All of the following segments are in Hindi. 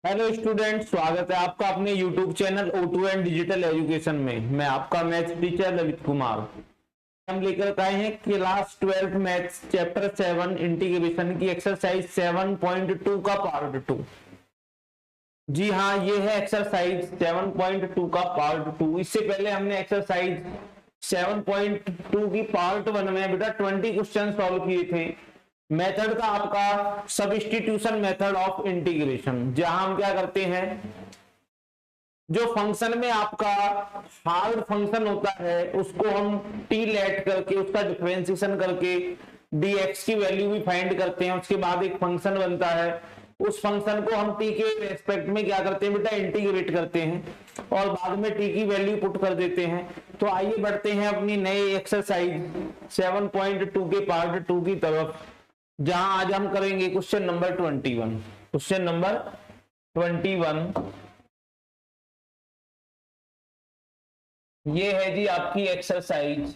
हेलो स्टूडेंट, स्वागत है आपका अपने YouTube channel O2 and digital education में। मैं आपका मैथ्स टीचर ललित कुमार। हम लेकर आए हैं क्लास 12 मैथ्स चैप्टर 7 इंटीग्रेशन की एक्सरसाइज 7.2 का पार्ट 2। जी हाँ, ये है एक्सरसाइज 7.2 का पार्ट 2। इससे पहले हमने एक्सरसाइज 7.2 की पार्ट 1 में बेटा 20 क्वेश्चन सॉल्व किए थे। मेथड का आपका सब्स्टिट्यूशन मेथड ऑफ इंटीग्रेशन, जहां हम क्या करते हैं, जो फंक्शन में आपका हार्ड फंक्शन होता है उसको हम टी लेट करके उसका डिफरेंशिएशन करके dx की वैल्यू भी फाइंड करते हैं। उसके बाद एक फंक्शन बनता है, उस फंक्शन को हम t के रेस्पेक्ट में क्या करते हैं बेटा, इंटीग्रेट करते हैं और बाद में t की वैल्यू पुट कर देते हैं। तो आइए बढ़ते हैं अपनी नई एक्सरसाइज 7.2 के पार्ट 2 की तरफ, जहां आज हम करेंगे क्वेश्चन नंबर 21। क्वेश्चन नंबर 21 ये है जी आपकी एक्सरसाइज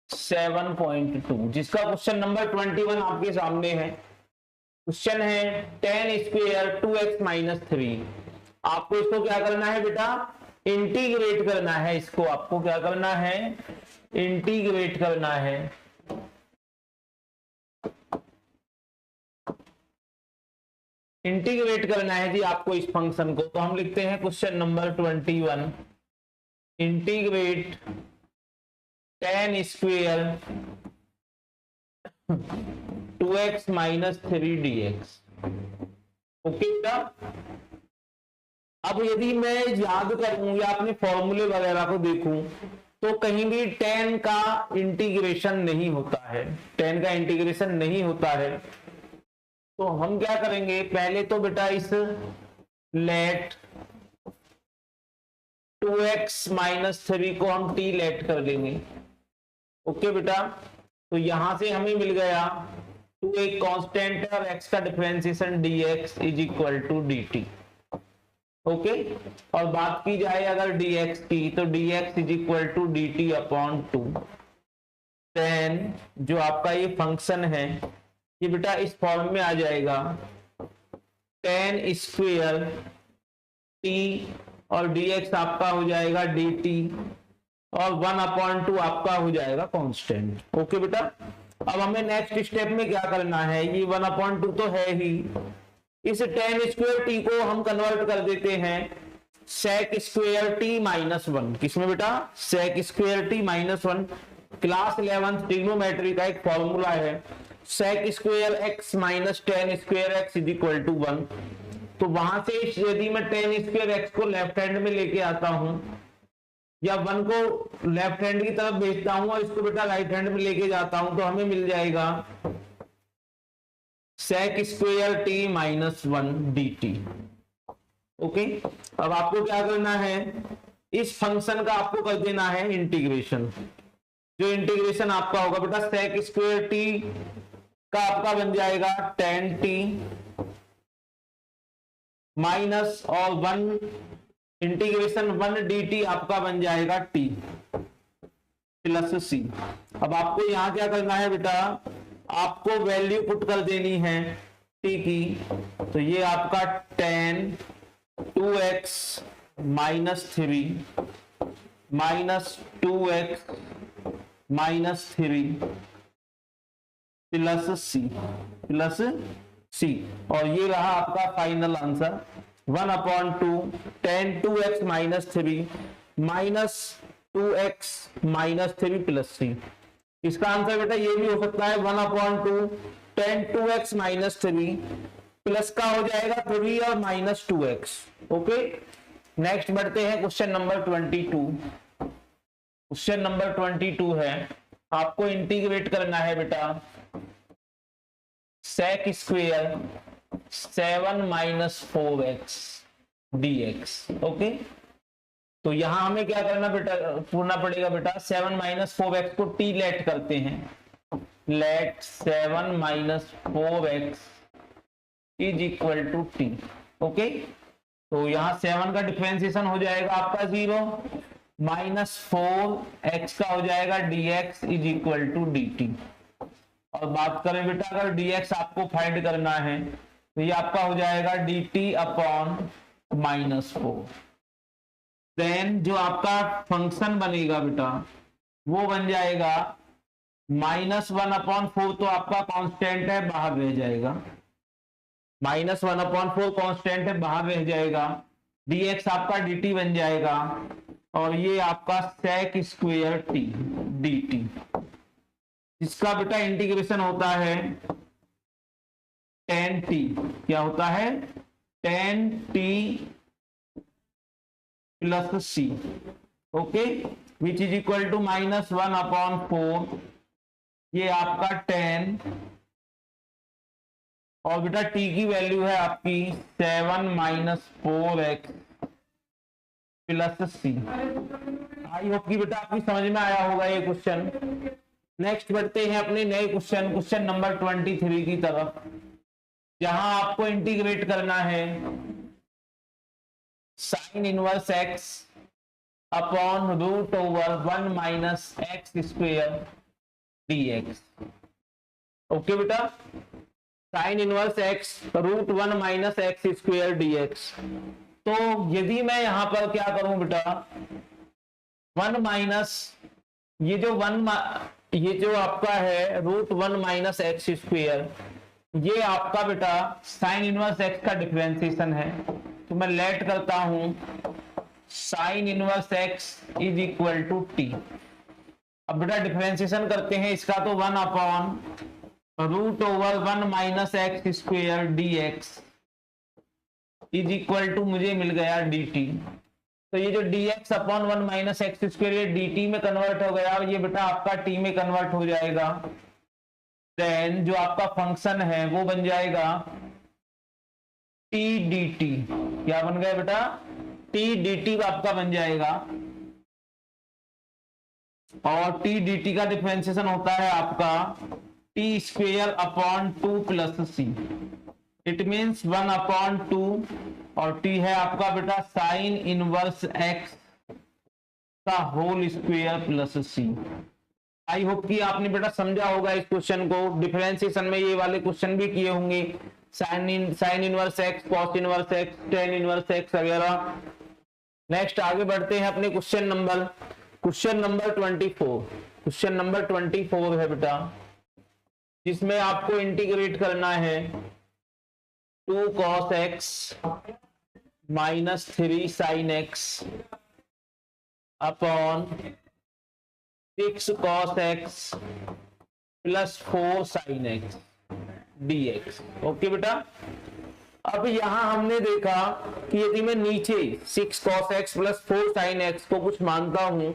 7.2, जिसका क्वेश्चन नंबर 21 आपके सामने है। क्वेश्चन है 10 स्क्वायर 2x माइनस 3। आपको इसको क्या करना है बेटा, इंटीग्रेट करना है। इसको आपको क्या करना है, इंटीग्रेट करना है। इंटीग्रेट करना है जी आपको इस फंक्शन को। तो हम लिखते हैं question number 21, integrate 10 square 2x minus 3 dx। Okay बेटा, अब यदि मैं याद करूं या अपने फॉर्मूले वगैरह को देखूं तो कहीं भी 10 का इंटीग्रेशन नहीं होता है, 10 का इंटीग्रेशन नहीं होता है। तो हम क्या करेंगे, पहले तो बेटा इस लेट 2x माइनस 3 को हम t लेट कर देंगे। ओके बेटा, तो यहां से हमें मिल गया 2 एक कांस्टेंट और x का differentiation dx is equal to dt। Okay, और बात की जाए अगर dx की, तो dx is equal to dt upon 2। Then जो आपका ये फंक्शन है ये बेटा इस फॉर्म में आ जाएगा 10 स्क्वेयर t और dx आपका हो जाएगा dt और 1/2 आपका हो जाएगा कांस्टेंट। ओके बेटा, अब हमें नेक्स्ट स्टेप में क्या करना है, ये 1/2 तो है ही, इस 10 स्क्वेयर t को हम कन्वर्ट कर देते हैं sec स्क्वेयर t माइनस 1। किसमें बेटा, sec square t minus 1। Class 11 trigonometry का एक फॉर्मूला है, sec square x minus 10 square x is equal to 1। तो वहां से यदि मैं 10 स्क्वेयर x को लेफ्ट हैंड में लेके आता हूं या 1 को लेफ्ट हैंड की तरफ भेजता हूं और इसको बेटा राइट हैंड में लेके जाता हूं, तो हमें मिल जाएगा sec square t minus 1 dt। Okay, अब आपको क्या करना है, इस फंक्शन का आपको कर देना है इंटीग्रेशन। जो इंटीग्रेशन आपका होगा बेटा sec स्क्वेयर t का आपका बन जाएगा 10t माइनस और 1 इंटीग्रेशन 1 dt आपका बन जाएगा t प्लस c। अब आपको यहां क्या करना है बेटा, आपको वैल्यू पुट कर देनी है t की। तो ये आपका 10 2x minus 3 minus 2x minus 3 plus सी और ये रहा आपका final answer 1/2 10 2x minus 3 minus 2x minus 3 plus C. इसका आंसर बेटा ये भी हो सकता है 1/2 10 2x माइनस 3 प्लस का हो जाएगा 3 और माइनस 2x। ओके, नेक्स्ट बढ़ते हैं क्वेश्चन नंबर 22। क्वेश्चन नंबर 22 है, आपको इंटीग्रेट करना है बेटा sec square 7 minus 4x dx। Okay, तो यहां हमें क्या करना बेटा, पूरना पड़ेगा बेटा 7 माइनस 4x को t लेट करते हैं, let 7 minus 4x is equal to t। Okay, तो यहां 7 का डिफरेंशिएशन हो जाएगा आपका 0 माइनस 4x का हो जाएगा dx is equal to dt। और बात करें बेटा अगर dx आपको फाइंड करना है तो ये आपका हो जाएगा dt अपॉन -4। देन जो आपका फंक्शन बनेगा बेटा वो बन जाएगा -1/4, तो आपका कांस्टेंट है बाहर रह जाएगा, -1/4 कांस्टेंट है बाहर रह जाएगा, dx आपका dt बन जाएगा और ये आपका sec स्क्वायर t dt, इसका बेटा इंटीग्रेशन होता है tan t, क्या होता है tan t plus c, okay, which is equal to -1/4, ये आपका tan, और बेटा t की वैल्यू है आपकी 7 - 4x plus c। I hope कि बेटा आपकी समझ में आया होगा ये क्वेश्चन। नेक्स्ट बढ़ते हैं अपने नए क्वेश्चन नंबर 23 की तरफ, जहां आपको इंटीग्रेट करना है sin inverse x upon √1 - x square dx। Okay बेटा, sin inverse x √1 - x square dx। तो यदि मैं यहां पर क्या करूं बेटा, 1 माइनस ये जो आपका है √1 - x स्क्वायर, ये आपका बेटा sin इनवर्स x का डिफरेंशिएशन है। तो मैं लेट करता हूं sin inverse x is equal to t। अब बेटा डिफरेंशिएशन करते हैं इसका, तो 1 upon √1 - x square dx is equal to मुझे मिल गया dt। तो ये जो dx अपॉन 1 - x स्क्वायर ये dt में कन्वर्ट हो गया और ये बेटा आपका t में कन्वर्ट हो जाएगा। देन जो आपका फंक्शन है वो बन जाएगा t dt, क्या बन गया बेटा t dt आपका बन जाएगा, और t dt का डिफरेंशिएशन होता है आपका t square upon 2 plus c, it means 1/2, और t है आपका बेटा साइन इनवर्स x का whole square plus c। I hope कि आपने बेटा समझा होगा इस क्वेश्चन को। डिफरेंशिएशन में ये वाले क्वेश्चन भी किए होंगे, sign inverse x, cos inverse x, tan inverse x वगैरह। नेक्स्ट आगे बढ़ते हैं अपने क्वेश्चन नंबर 24। क्वेश्चन नंबर 24 है बेटा, जिसमें आपको इंटीग्रेट करना है 2 cos x - 3 sin x upon 6 cos x plus 4 sin x dx। Okay बेटा, अब यहां हमने देखा कि यदि मैं नीचे 6 cos x plus 4 sin x को कुछ मानता हूं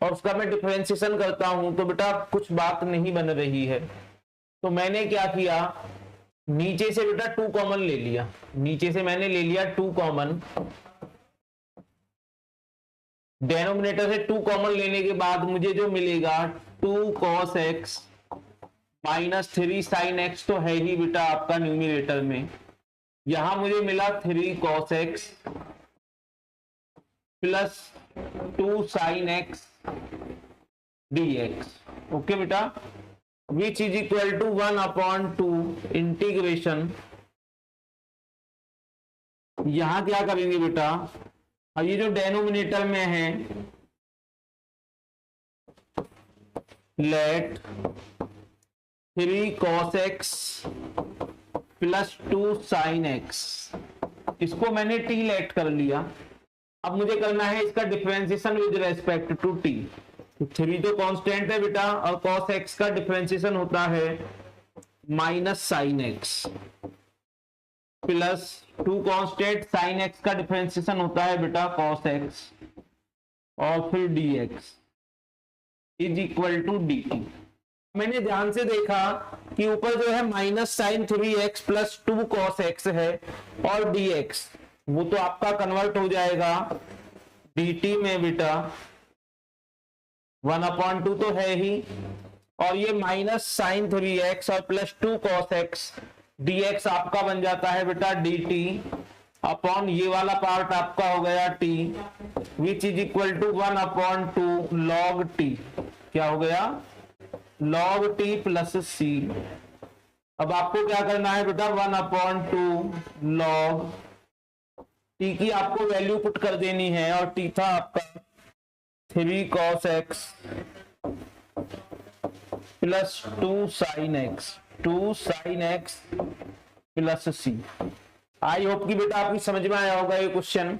और उसका मैं डिफरेंशिएशन करता हूं, तो बेटा कुछ बात नहीं बन रही है। तो मैंने क्या किया, नीचे से बेटा 2 कॉमन ले लिया, नीचे से मैंने ले लिया 2 कॉमन, डेनोमिनेटर से 2 कॉमन लेने के बाद मुझे जो मिलेगा 2 cos x - 3 sin x तो है ही बेटा आपका न्यूमरेटर में, यहां मुझे मिला 3 cos x plus 2 sin x dx। Okay बेटा, which is equal to 1/2 integration, यहां क्या करेंगे बेटा, अब ये जो डेनोमिनेटर में है let 3 cos x plus 2 sin x, इसको मैंने t लेट कर लिया। अब मुझे करना है इसका differentiation with respect to t। तो 3 तो कांस्टेंट है बेटा, और cos x का डिफरेंशिएशन होता है minus sin x plus 2 constant sin x का डिफरेंशिएशन होता है बेटा cos x, और फिर dx is equal to dt। मैंने ध्यान से देखा कि ऊपर जो है -sin3x प्लस 2 cos x है, और dx वो तो आपका कन्वर्ट हो जाएगा dt में बेटा 1/2 तो है ही, और ये -sin3x और प्लस 2 cos x dx आपका बन जाता है बेटा dt अपॉन ये वाला पार्ट आपका हो गया t, which is equal to 1/2 log t, क्या हो गया log t प्लस c अब आपको क्या करना है बेटा, 1/2 log टी की आपको वैल्यू पुट कर देनी है, और टी था आपका 3 cos x plus 2 sin x plus C. I hope कि बेटा आपकी समझ में आया होगा ये क्वेश्चन।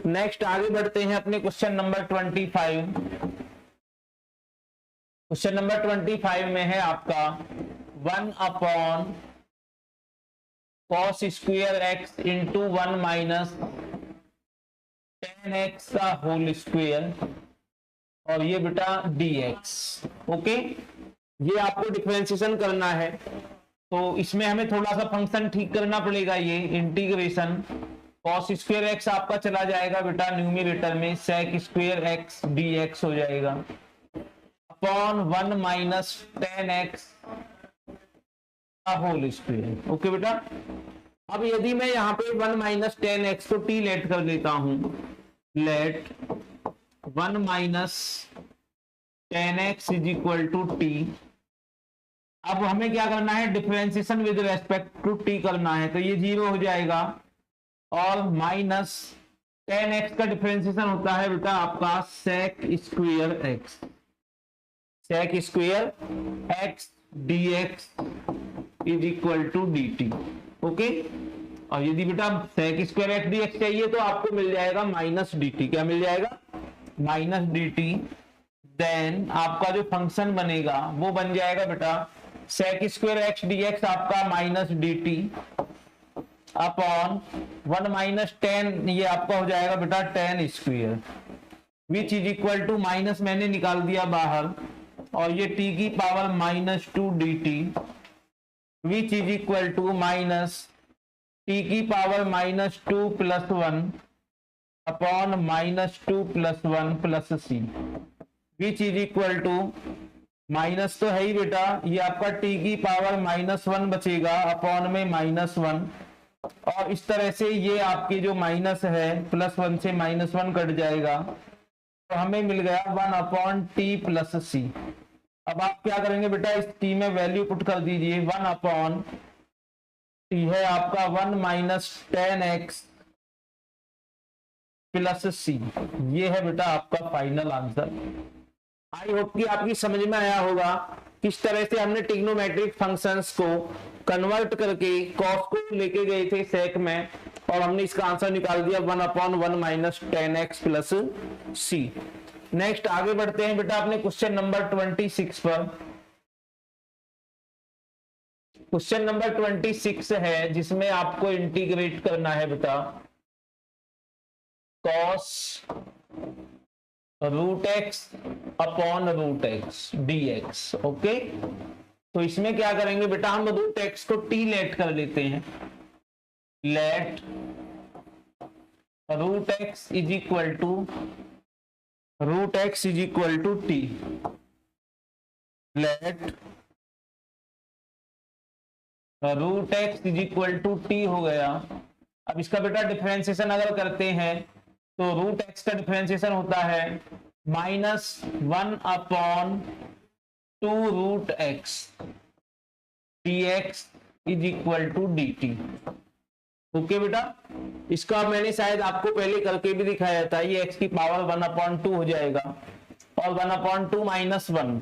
नेक्स्ट आगे बढ़ते हैं अपने क्वेश्चन नंबर 25। क्वेश्चन नंबर 25 में है आपका 1/cos square x into 1 minus tan x का होल स्क्वायर, और ये बेटा dx। ओके, ये आपको डिफरेंशिएशन करना है, तो इसमें हमें थोड़ा सा फंक्शन ठीक करना पड़ेगा। ये इंटीग्रेशन cos स्क्वायर x आपका चला जाएगा बेटा न्यूमरेटर में, sec स्क्वायर x dx हो जाएगा, अपॉन 1 माइनस tan x का होल स्क्वायर। ओके बेटा, अब यदि मैं यहाँ पे 1 माइनस tan x को t लेट कर लेता हूं, let 1 minus tan x is equal to t. अब हमें क्या करना है, differentiation with respect to t करना है, तो ये 0 हो जाएगा, और माइनस tan x का डिफरेंशिएशन होता है बेटा आपका sec square x dx is equal to dt। Okay, और यदि बेटा sec स्क्वायर x dx चाहिए तो आपको मिल जाएगा माइनस dt। क्या मिल जाएगा, माइनस dt। देन आपका जो फंक्शन बनेगा वो बन जाएगा बेटा sec स्क्वायर x dx आपका minus dt upon 1 minus tan, ये आपका हो जाएगा बेटा tan square, which is equal to minus मैंने निकाल दिया बाहर, और ये t की power -2 dt which is equal to minus t की power -2 plus 1 upon -2 plus 1 plus c, which is equal to minus तो है ही बेटा, ये आपका t की पावर -1 बचेगा अपॉन में -1, और इस तरह से ये आपकी जो माइनस है +1 से -1 कट जाएगा, तो हमें मिल गया 1/t प्लस c। अब आप क्या करेंगे बेटा, इस t में वैल्यू पुट कर दीजिए, 1/t है आपका 1 minus tan x plus c। ये है बेटा आपका फाइनल आंसर। आई होप कि आपकी समझ में आया होगा किस तरह से हमने ट्रिग्नोमेट्रिक फंक्शंस को कन्वर्ट करके cos को लेके गए थे sec में, और हमने इसका आंसर निकाल दिया 1/1 minus tan x plus c। Next आगे बढ़ते हैं बेटा अपने क्वेश्चन नंबर 26 पर। क्वेश्चन नंबर 26 है जिसमें आपको इंटीग्रेट करना है बेटा cos √x upon √x dx। Okay, तो इसमें क्या करेंगे बेटा, हम √x को t लेट कर लेते हैं, let √x is equal to t, let √x is equal to t हो गया। अब इसका बेटा डिफरेंशिएशन अगर करते हैं तो √x का डिफरेंशिएशन होता है -1/2√x dx is equal to dt। Okay बेटा, इसका मैंने शायद आपको पहले करके भी दिखाया था, ये x की पावर 1/2 हो जाएगा, और 1/2 माइनस 1,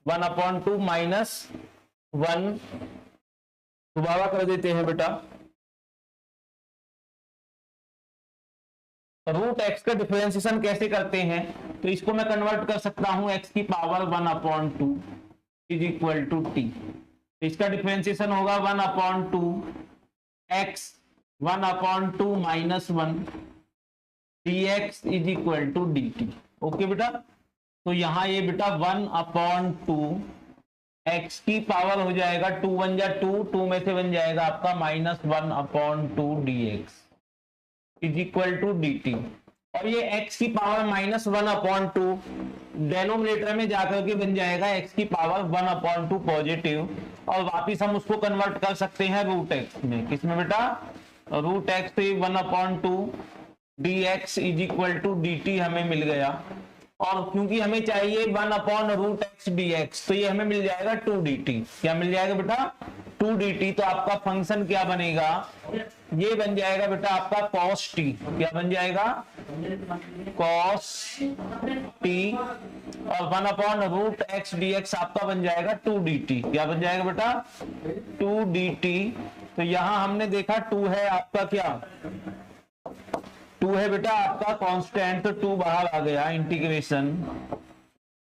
1/2 माइनस 1 दोबारा कर देते हैं बेटा। √x का डिफरेंशिएशन कैसे करते हैं, तो इसको मैं कन्वर्ट कर सकता हूं x की power 1/2 is equal to t। इसका डिफरेंशिएशन होगा 1/2 x 1/2 minus 1 dx is equal to dt। Okay बेटा, तो यहां ये बेटा 1/2 x की पावर हो जाएगा 2 1 जा 2, 2 में से बन जाएगा आपका -1/2 dx is equal to dt, और ये x की पावर -1/2 डेनोमिनेटर में जाकर के बन जाएगा x की पावर 1/2 पॉजिटिव, और वापिस हम उसको कन्वर्ट कर सकते हैं √x में। किसमें बेटा, √x से 1/2 dx is equal to dt हमें मिल गया, और क्योंकि हमें चाहिए 1/√x dx, तो ये हमें मिल जाएगा 2 dt। क्या मिल जाएगा बेटा, टू डी टी, तो आपका फंक्शन क्या बनेगा, ये बन जाएगा बेटा आपका cos t। क्या बन जाएगा, cos t, और 1/√x dx आपका बन जाएगा 2dt। क्या बन जाएगा बेटा, 2dt। तो यहां हमने देखा 2 है आपका, क्या 2 है बेटा आपका कांस्टेंट, तो 2 बाहर आ गया। Integration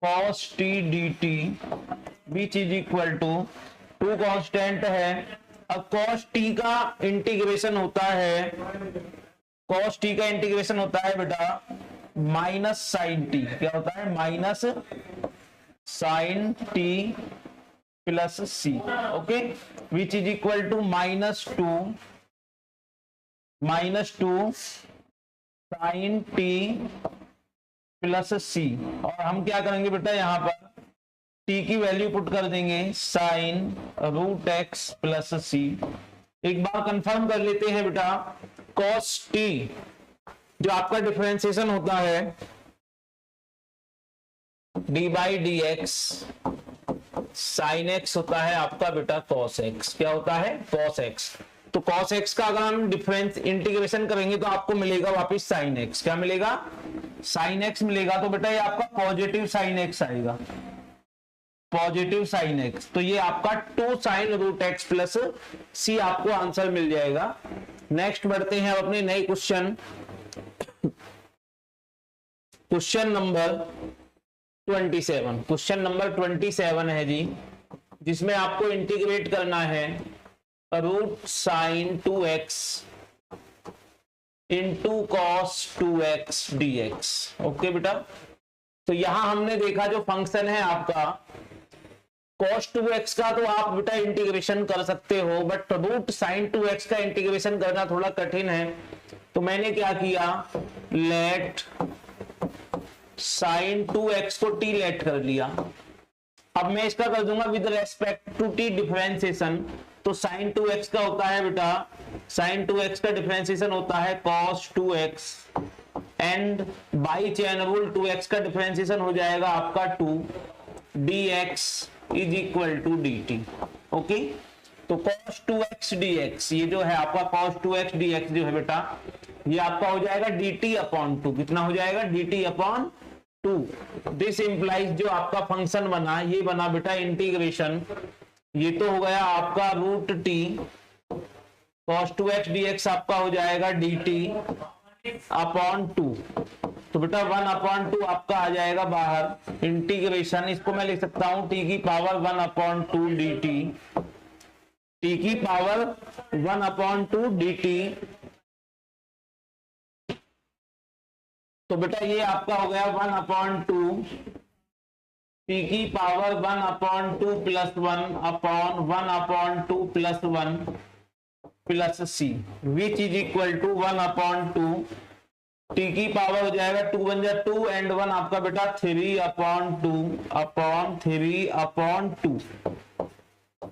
cos t dt which is equal to 2 constant है। अब cos t का इंटीग्रेशन होता है, cos t का इंटीग्रेशन होता है बेटा माइनस साइन टी। क्या होता है, minus sine T plus C. Okay, which is equal to -2 sine T plus सी। और हम क्या करेंगे बेटा, यहां पर t की वैल्यू पुट कर देंगे sin√x प्लस सी। एक बार कंफर्म कर लेते हैं बेटा, cos t जो आपका डिफरेंशिएशन होता है d/dx, sin x होता है आपका बेटा cos x। क्या होता है, cos x। तो cos x का अगर हम डिफरेंस इंटीग्रेशन करेंगे तो आपको मिलेगा वापस sin x। क्या मिलेगा, sin x मिलेगा। तो बेटा ये आपका पॉजिटिव sin x आएगा, पॉजिटिव sin x। तो ये आपका 2 sin√x प्लस सी आपको आंसर मिल जाएगा। नेक्स्ट बढ़ते हैं अब अपने नए question, question number 27। Question number 27 है जी, जिसमें आपको इंटीग्रेट करना है √sin2x into cos 2x dx। Okay बेटा, तो यहां हमने देखा जो फंक्शन है आपका cos 2x का, तो आप बेटा इंटीग्रेशन कर सकते हो, बट √sin2x का इंटीग्रेशन करना थोड़ा कठिन है। तो मैंने क्या किया, लेट sin2x को t लेट कर लिया। अब मैं इसका कर दूंगा with respect to t differentiation. तो sin2x का होता है बेटा, sin2x का डिफरेंशिएशन होता है cos 2x, and by chain rule 2x का डिफरेंशिएशन हो जाएगा आपका 2 dx is equal to dt। Okay, तो cos 2x dx ये जो है आपका cos 2x dx जो है बेटा, ये आपका हो जाएगा dt/2। कितना हो जाएगा, dt/2। दिस इंप्लाइज जो आपका फंक्शन बना, ये बना बेटा इंटीग्रेशन, ये तो हो गया आपका √t, cos 2x dx आपका हो जाएगा dt/2। तो बेटा 1/2 आपका आ जाएगा बाहर। इंटीग्रेशन, इसको मैं लिख सकता हूं t की पावर 1/2 dt, t की पावर 1/2 dt। तो बेटा ये आपका हो गया 1/2 t की power 1/2 plus 1/1/2 plus 1 plus c, which is equal to 1/2 t की पावर हो जाएगा 2 बन जाए 2 एंड 1 आपका बेटा 3/2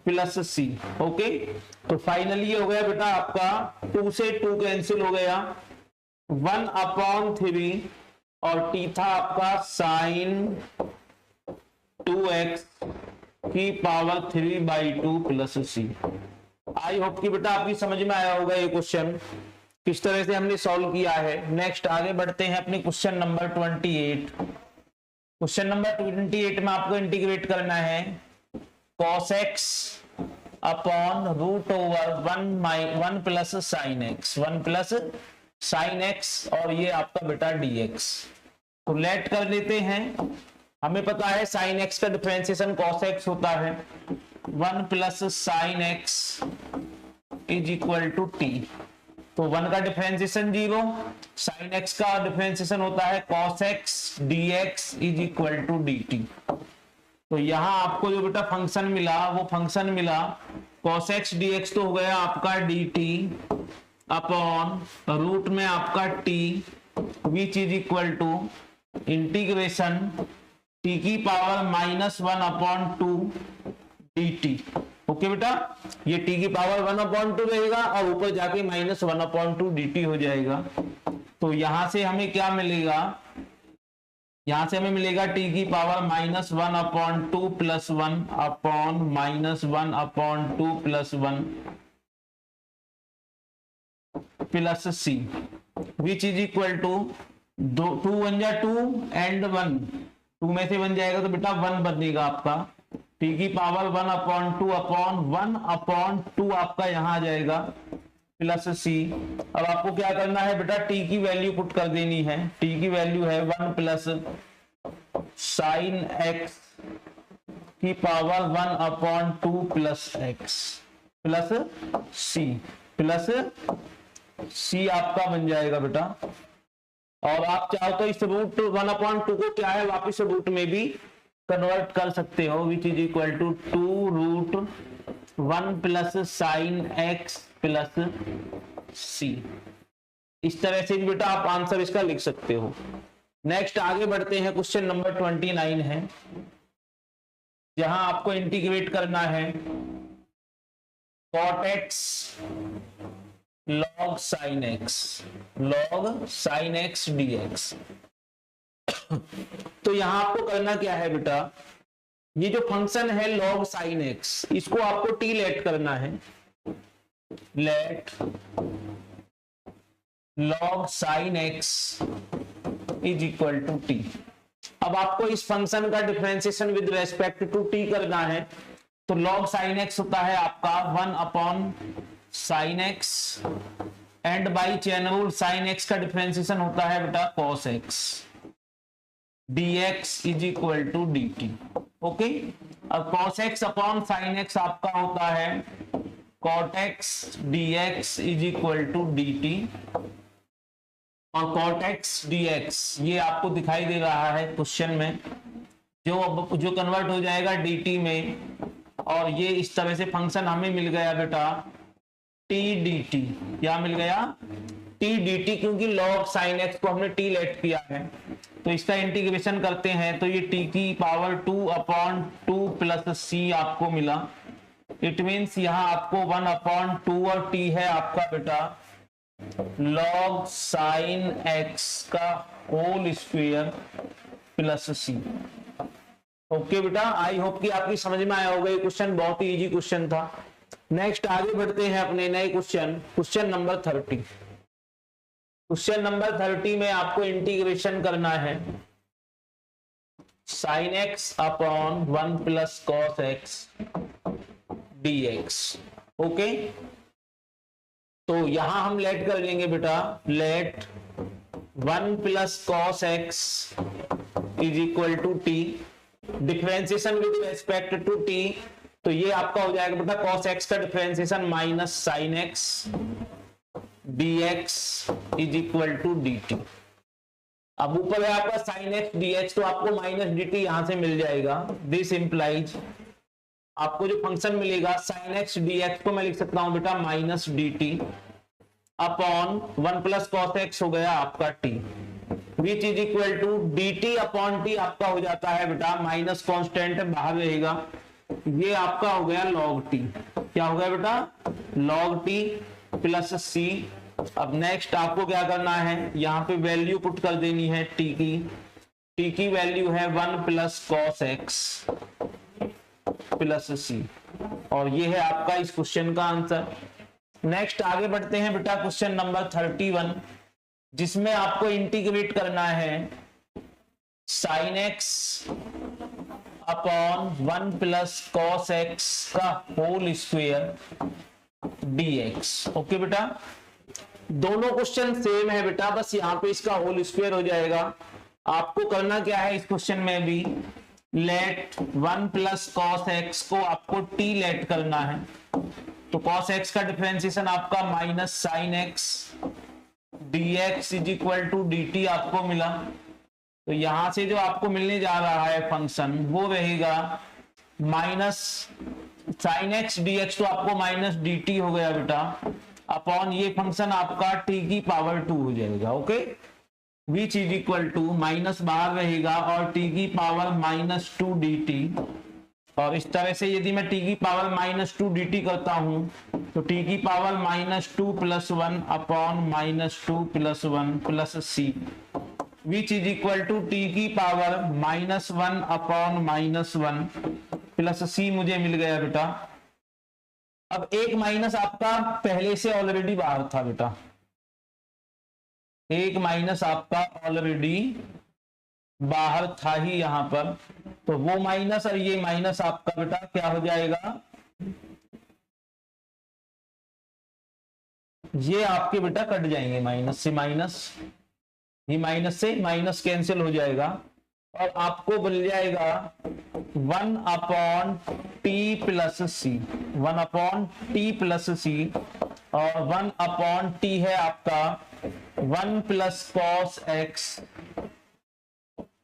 प्लस सी। ओके, तो फाइनली ये हो गया बेटा आपका 2 से 2 कैंसिल हो गया, 1/3 और t था आपका sin 2x की power 3/2 plus C. I hope कि बेटा आपकी समझ में आया होगा ये क्वेश्चन किस तरह से हमने सॉल्व किया है। नेक्स्ट आगे बढ़ते हैं अपने क्वेश्चन नंबर 28। क्वेश्चन नंबर 28 में आपको इंटीग्रेट करना है cos x upon √1 plus sin x, 1 plus sin x, और ये आपका बेटा dx। तो लेट कर लेते हैं। हमें पता है sin x का डिफरेंशिएशन cos x होता है, 1 plus sin x is equal to t। तो 1 का डिफरेंशिएशन 0, sin x का डिफरेंशिएशन होता है cos x dx is equal to dt। तो यहां आपको जो बेटा फंक्शन मिला, वो फंक्शन मिला cos x dx, तो हो गया आपका dt अपॉन रूट में आपका t, which is equal to integration t की पावर -1/2 dt। ओके बेटा, ये t की पावर 1/2 रहेगा और ऊपर जाके -1/2 dt हो जाएगा। तो यहां से हमें क्या मिलेगा, यहां से हमें मिलेगा टी की power -1/2 plus 1/-1/2 plus 1 plus c, which is equal to 2 1 जा 2 एंड 1, 2 में से बन जाएगा तो बेटा 1 बनेगा आपका, टी की पावर 1/2 आपका यहां आ जाएगा प्लस सी। अब आपको क्या करना है बेटा, टी की वैल्यू पुट कर देनी है। टी की वैल्यू है 1 प्लस साइन एक्स की पावर 1/2 प्लस एक्स प्लस सी आपका बन जाएगा बेटा। और आप चाहो तो इस रूट 1/2 को क्या है वापिस रूट में भी कन्वर्ट कर सकते हो, which is equal to 2√1 plus sine x plus C. इस तरह से भी बेटा आप आंसर इसका लिख सकते हो। नेक्स्ट आगे बढ़ते हैं, क्वेश्चन नंबर 29 है, जहां आपको इंटीग्रेट करना है cot x log sin x dx। तो यहां आपको करना क्या है बेटा, ये जो फंक्शन है log sin x, इसको आपको t लेट करना है, let log sin x is equal to t. अब आपको इस फंक्शन का differentiation with respect to t करना है, तो log sin x होता है आपका 1/sin x and by chain rule sin x का डिफरेंशिएशन होता है बेटा cos x dx is equal to dt। Okay, अब cos x upon sin x आपका होता है cot x dx is equal to dt, और cot x dx ये आपको दिखाई दे रहा है क्वेश्चन में, जो कन्वर्ट हो जाएगा dt में, और ये इस तरह से फंक्शन हमें मिल गया बेटा t dt। क्या मिल गया, t dt, क्योंकि log sin x को हमने t लेट किया है, तो इसका इंटीग्रेशन करते हैं तो ये t की पावर 2/2 प्लस c आपको मिला। इट मीन्स यहाँ आपको 1/2 और t है आपका बेटा log sin x का whole square plus C. Okay बेटा, आई होप कि आपकी समझ में आया होगा, ये क्वेश्चन बहुत ही इजी क्वेश्चन था। नेक्स्ट आगे बढ़ते हैं अपने नए क्वेश्चन नंबर 30। क्वेश्चन नंबर 30 में आपको इंटीग्रेशन करना है sin x upon 1 plus cos x dx। Okay, तो यहां हम लेट कर लेंगे बेटा, let 1 plus cos x is equal to t, differentiation with respect to t, तो ये आपका हो जाएगा बेटा cos x का differentiation minus sin x dx is equal to dt। अब ऊपर है आपका sin x dx, तो आपको माइनस dt यहां से मिल जाएगा। दिस इंप्लाइज आपको जो फंक्शन मिलेगा sin x dx को मैं लिख सकता हूं बेटा minus dt upon 1 plus cos x हो गया आपका t, which is equal to dt upon t आपका हो जाता है बेटा माइनस कांस्टेंट बाहर रहेगा, ये आपका हो गया log t। क्या हो गया बेटा, log t प्लस c। अब नेक्स्ट आपको क्या करना है, यहाँ पे वैल्यू पुट कर देनी है t की वैल्यू है 1 प्लस cos x प्लस सी, और ये है आपका इस क्वेश्चन का आंसर। नेक्स्ट आगे बढ़ते हैं बेटा क्वेश्चन नंबर 31, जिसमें आपको इंटीग्रेट करना है sin x upon 1 plus cos x का होल स्क्वायर dx। ओके बेटा, दोनों क्वेश्चन सेम है बेटा, बस यहाँ पे इसका होल स्क्वायर हो जाएगा। आपको करना क्या है इस क्वेश्चन में भी, लेट 1 प्लस cos x को आपको t लेट करना है, तो cos x का डिफरेंशिएशन आपका minus sin x dx is equal to dt आपको मिला। तो यहां से जो आपको मिलने जा रहा है फंक्शन वो रहेगा माइनस sin x dx, तो आपको माइनस dt हो गया बेटा, अपॉन ये फंक्शन आपका t की पावर 2 हो जाएगा। Okay, which is equal to minus बाहर रहेगा और t की पावर माइनस 2 dt, और इस तरह से यदि मैं t की पावर माइनस 2 dt करता हूं तो t की power minus 2 plus 1 upon minus 2 plus 1 plus c which is equal to t की पावर -1 अपॉन -1 प्लस सी मुझे मिल गया बेटा। अब एक माइनस आपका पहले से ऑलरेडी बाहर था बेटा, एक माइनस आपका ऑलरेडी बाहर था ही यहां पर, तो वो माइनस और ये माइनस आपका बेटा क्या हो जाएगा, ये आपके बेटा कट जाएंगे, माइनस से माइनस, ये माइनस से माइनस कैंसिल हो जाएगा और आपको मिल जाएगा 1 upon T plus C, 1 upon T plus सी, और 1 अपॉन टी है आपका 1 plus cos x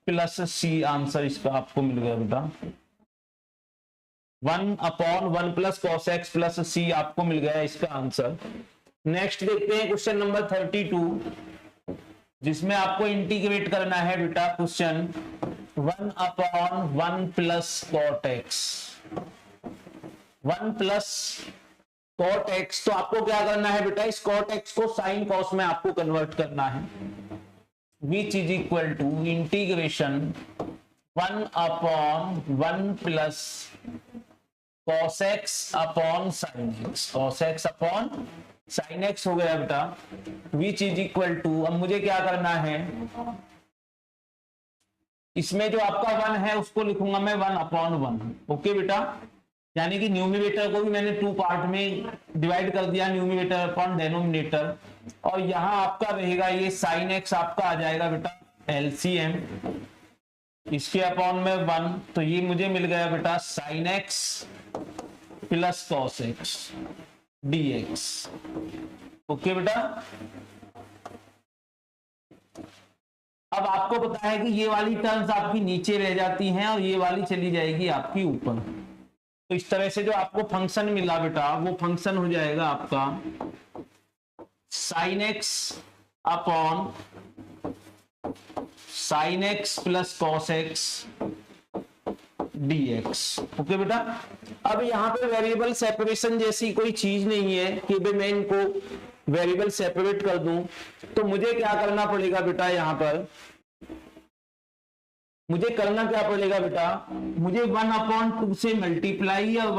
plus C, answer इसका आपको मिल गया बेटा 1 upon 1 plus cos x plus C आपको मिल गया इसका आंसर। नेक्स्ट देखते हैं क्वेश्चन नंबर 32, जिसमें आपको इंटीग्रेट करना है बेटा question 1 upon 1 plus cot x, 1 plus cot x, तो आपको क्या करना है बेटा, इस कॉट एक्स को साइन कॉस में आपको कन्वर्ट करना है, which is equal to integration 1 upon 1 plus cos x upon sine x, cos x upon sine x हो गया बेटा, विच इज इक्वल टू, अब मुझे क्या करना है, इसमें जो आपका 1 है उसको लिखूंगा मैं 1 अपॉन 1, ओके बेटा, यानी कि न्यूमिनेटर को भी मैंने 2 पार्ट में डिवाइड कर दिया, न्यूमिनेटर अपॉन डेनोमिनेटर, और यहां आपका रहेगा ये साइन एक्स आपका आ जाएगा बेटा एलसीएम, इसके अपॉन में 1, तो ये मुझे मिल गया बेटा sine x plus cos x dx, okay बेटा। अब आपको पता है कि ये वाली टर्म्स आपकी नीचे रह जाती हैं और ये वाली चली जाएगी आपकी ऊपर, तो इस तरह से जो आपको फंक्शन मिला बेटा वो फंक्शन हो जाएगा आपका sine x upon sine x plus cos x dx, okay बेटा। अब यहाँ पे वेरिएबल सेपरेशन जैसी कोई चीज नहीं है कि भाई मैं इनको वेरिएबल सेपरेट कर दूं, तो मुझे क्या करना पड़ेगा बेटा, यहाँ पर मुझे करना क्या पड़ेगा बेटा, मुझे 1 अपॉन 2 से मल्टीप्लाई और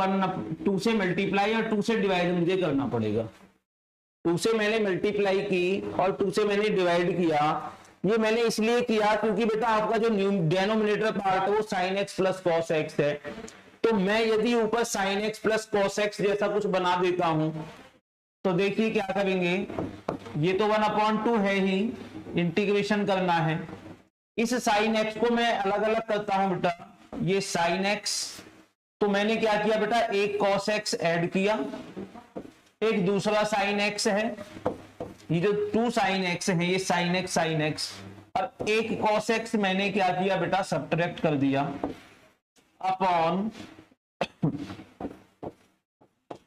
2 से मल्टीप्लाई और 2 से डिवाइड मुझे करना पड़ेगा, 2 से मैंने मल्टीप्लाई की और 2 से मैंने डिवाइड किया, ये मैंने इसलिए किया क्योंकि बेटा आपका जो डेनोमिनेटर पार्ट है वो sign x plus cos x है, तो मैं यदि ऊपर sign x plus cos x जैसा कुछ बना देता हूं तो देखिए क्या करेंगे, ये तो 1 अपॉन 2 है ही, इंटीग्रेशन करना है, इस साइन एक्स को मैं अलग अलग करता हूं बेटा, ये साइन एक्स, तो मैंने क्या किया बेटा, एक कॉस एक्स ऐड किया, एक दूसरा साइन एक्स है, ये जो 2 साइन एक्स है ये साइन एक्स, और एक कॉस एक्स मैंने क्या किया बेटा, सब्ट्रैक्ट कर दिया, upon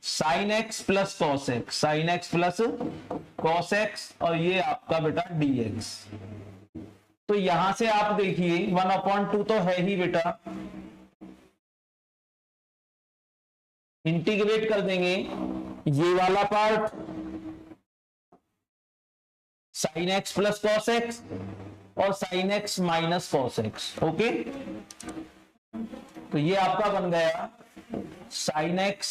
sine x plus cos x, sign x plus cos x, और ये आपका बेटा dx। तो यहां से आप देखिए 1 अपॉन 2 तो है ही बेटा, इंटीग्रेट कर देंगे ये वाला part sine x plus cos x और sine x minus cos x, okay, तो ये आपका बन गया sine x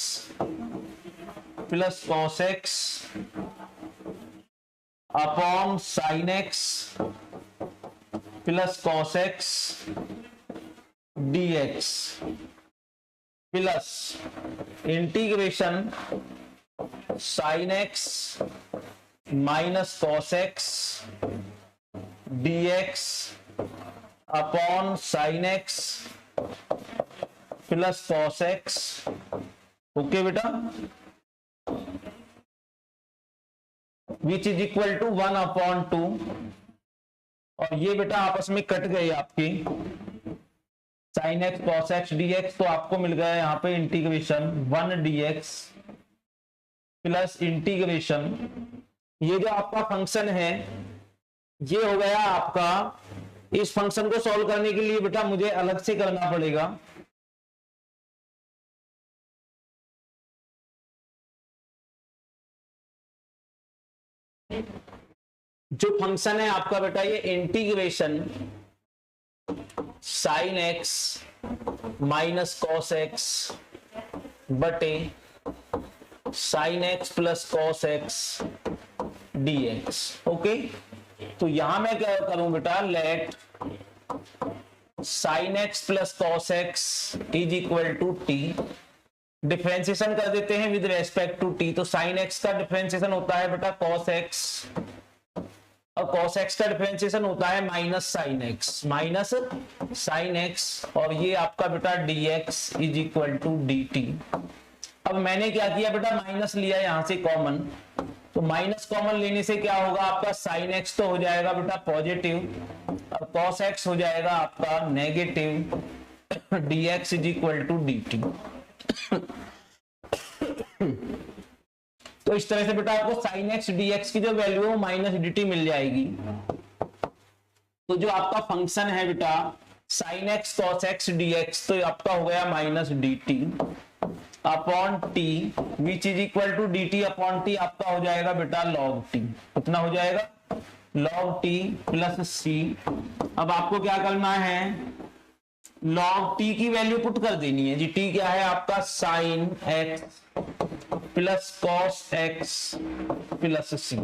plus cos x upon sine x plus cos x dx plus integration sine x minus cos x dx upon sine x plus cos x, okay बेटा, which is equal to 1 upon 2, और ये बेटा आपस में कट गए आपके sine x cos x dx, तो आपको मिल गया यहां पे इंटीग्रेशन 1 dx प्लस इंटीग्रेशन, ये जो आपका फंक्शन है ये हो गया आपका, इस फंक्शन को सॉल्व करने के लिए बेटा मुझे अलग से करना पड़ेगा, जो फंक्शन है आपका बेटा ये integration sine x minus cos x बटे sine x plus cos x dx। Okay, तो यहां मैं क्या करूं बेटा, let sine x plus cos x is equal to t, differentiation कर देते हैं विद रेस्पेक्ट टू टी। तो साइन एक्स का डिफरेंशिएशन होता है बेटा कॉस एक्स, और कॉस एक्स का डिफरेंशिएशन होता है माइनस साइन एक्स, और ये आपका बेटा dx is equal to dt। अब मैंने क्या किया बेटा, माइनस लिया यहां से कॉमन, तो माइनस कॉमन लेने से क्या होगा आपका, साइन एक्स तो हो जाएगा बेटा पॉजिटिव और कॉस एक्स हो जाएगा आपका negative, dx is equal to dt। तो इस तरह से बेटा आपको साइन एक्स dx की जो वैल्यू है माइनस dt मिल जाएगी। तो जो आपका फंक्शन है बेटा sine x cos x dx, तो आपका हो गया minus dt upon t which is equal to dt upon t, आपका हो जाएगा बेटा लॉग टी। कितना हो जाएगा, लॉग टी प्लस सी। अब आपको क्या करना है, लॉग टी की वैल्यू पुट कर देनी है जी। टी क्या है आपका, sine x plus cos x plus c.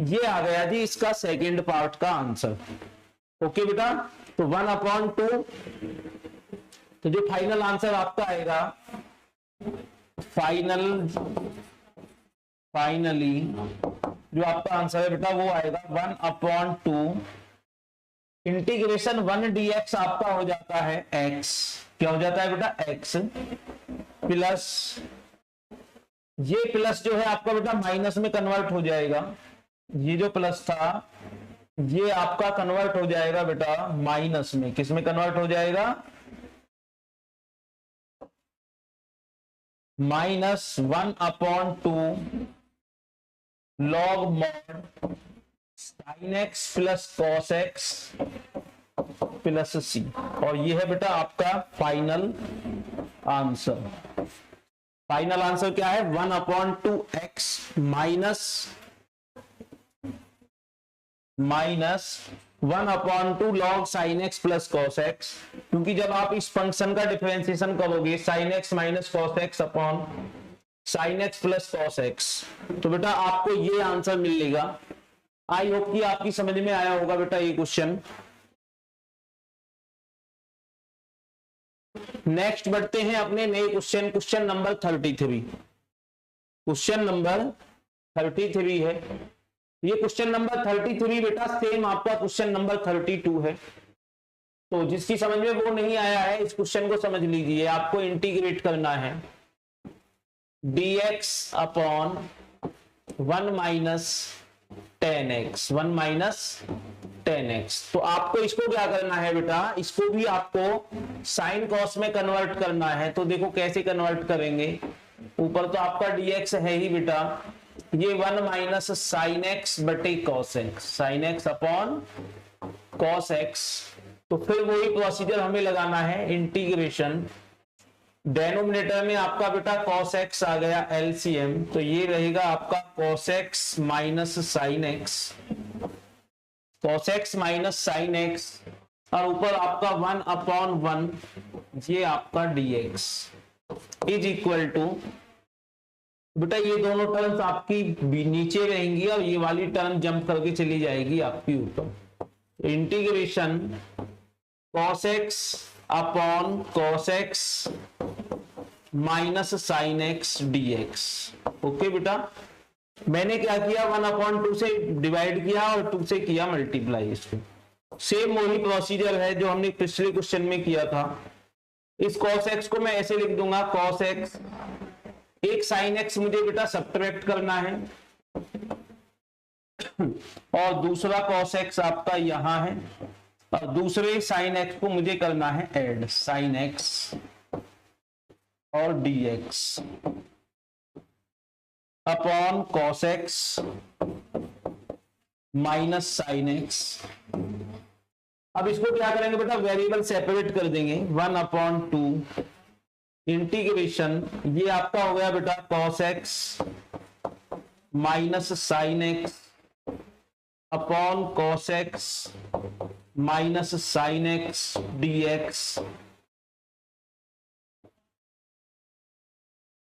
ये आ गया जी इसका सेकेंड पार्ट का आंसर। ओके बेटा, तो 1/2, तो जो फाइनल आंसर आपका आएगा, फाइनली जो आपका आंसर है बेटा वो आएगा 1/2 इंटीग्रेशन 1 dx आपका हो जाता है x। क्या हो जाता है बेटा, x प्लस ये प्लस जो है आपका बेटा माइनस में कन्वर्ट हो जाएगा। ये जो प्लस था ये आपका कन्वर्ट हो जाएगा बेटा माइनस में। किस में कन्वर्ट हो जाएगा, -1/2 log mod sine x plus cos x plus सी, और ये है बेटा आपका फाइनल आंसर। फाइनल आंसर क्या है, 1/2x minus 1/2 log sign x plus cos x, क्योंकि जब आप इस फंक्शन का डिफरेंशिएशन करोगे sign x minus cos x upon sine x plus cos x, तो बेटा आपको ये आंसर मिलेगा। आई होप कि आपकी समझ में आया होगा बेटा ये क्वेश्चन। नेक्स्ट बढ़ते हैं अपने नए question, question number 33। Question number 33 है ये। क्वेश्चन नंबर 33 बेटा सेम आपका क्वेश्चन नंबर 32 है। तो जिसकी समझ में वो नहीं आया है इस क्वेश्चन को समझ लीजिए। आपको इंटीग्रेट करना है dx upon 1 minus 10x, 1 minus 10x। तो आपको इसको क्या करना है बेटा, इसको भी आपको साइन कॉस में कन्वर्ट करना है। तो देखो कैसे कन्वर्ट करेंगे, ऊपर तो आपका dx है ही बेटा, ये 1 माइनस साइन एक्स बटे cos x, sine x upon cos x. तो फिर वही प्रोसीजर हमें लगाना है, इंटीग्रेशन डेनोमिनेटर में आपका बेटा cos x आ गया एलसीएम, तो ये रहेगा आपका cos x minus sine x, cos x minus sine x, और ऊपर आपका 1/1 ये आपका dx इज इक्वल टू, बेटा ये दोनों टर्म्स आपकी नीचे रहेंगी और ये वाली टर्म जंप करके चली जाएगी आपकी ऊपर। Integration cos x upon cos x minus sine x dx। Okay बेटा, मैंने क्या किया 1/2 से डिवाइड किया और 2 से किया मल्टीप्लाई। इसको सेम वही प्रोसीजर है जो हमने पिछले क्वेश्चन में किया था। इस cos x को मैं ऐसे लिख दूंगा, cos x, एक साइन एक्स मुझे बेटा सब्ट्रैक्ट करना है और दूसरा cos x आपका यहां है, और दूसरे साइन एक्स को मुझे करना है ऐड, साइन एक्स और dx अपॉन cos x minus sine x. अब इसको क्या करेंगे बेटा, वेरिएबल सेपरेट कर देंगे, 1/2 इंटीग्रेशन, ये आपका हो गया बेटा cos x minus sine x upon cos x minus sin x dx।